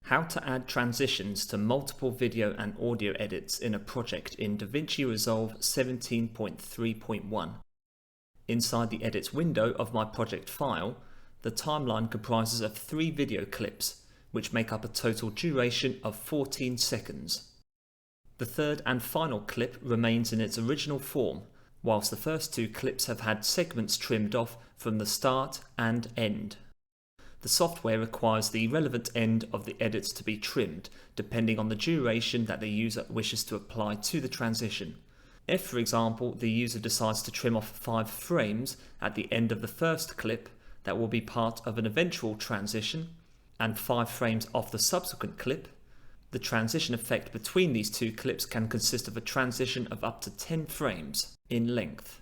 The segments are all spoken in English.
How to add transitions to multiple video and audio edits in a project in DaVinci Resolve 17.3.1. Inside the Edits window of my project file, the timeline comprises of 3 video clips, which make up a total duration of 14 seconds. The third and final clip remains in its original form, whilst the first 2 clips have had segments trimmed off from the start and end. The software requires the relevant end of the edits to be trimmed, depending on the duration that the user wishes to apply to the transition. If, for example, the user decides to trim off 5 frames at the end of the first clip that will be part of an eventual transition, and 5 frames off the subsequent clip, the transition effect between these 2 clips can consist of a transition of up to 10 frames in length.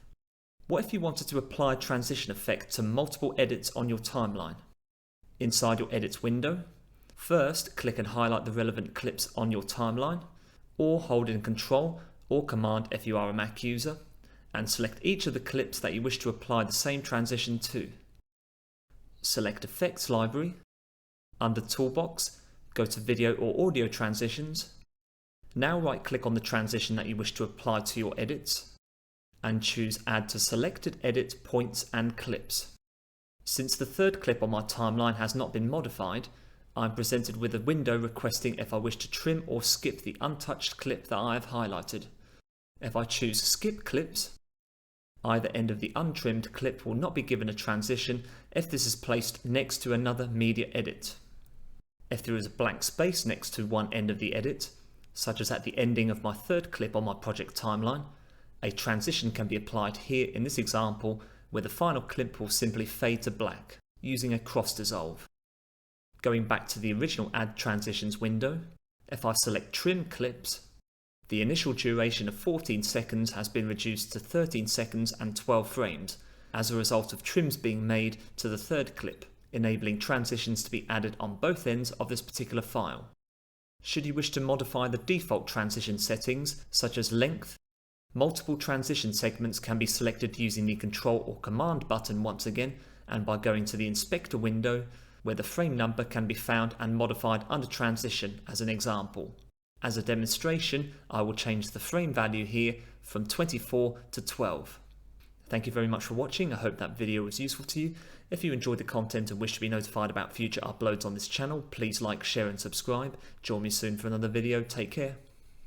What if you wanted to apply transition effect to multiple edits on your timeline? Inside your Edits window, first click and highlight the relevant clips on your timeline, or hold in Control or Command if you are a Mac user, and select each of the clips that you wish to apply the same transition to. Select Effects Library. Under Toolbox, go to Video or Audio Transitions. Now right-click on the transition that you wish to apply to your edits, and choose Add to Selected Edit Points and Clips. Since the third clip on my timeline has not been modified, I am presented with a window requesting if I wish to trim or skip the untouched clip that I have highlighted. If I choose Skip Clips, either end of the untrimmed clip will not be given a transition if this is placed next to another media edit. If there is a blank space next to one end of the edit, such as at the ending of my third clip on my project timeline, a transition can be applied here in this example, where the final clip will simply fade to black using a cross dissolve. Going back to the original Add Transitions window, if I select Trim Clips, the initial duration of 14 seconds has been reduced to 13 seconds and 12 frames as a result of trims being made to the third clip, enabling transitions to be added on both ends of this particular file. Should you wish to modify the default transition settings, such as length, multiple transition segments can be selected using the Control or Command button once again, and by going to the Inspector window, where the frame number can be found and modified under Transition as an example. As a demonstration, I will change the frame value here from 24 to 12. Thank you very much for watching. I hope that video was useful to you. If you enjoyed the content and wish to be notified about future uploads on this channel, please like, share and subscribe. Join me soon for another video. Take care.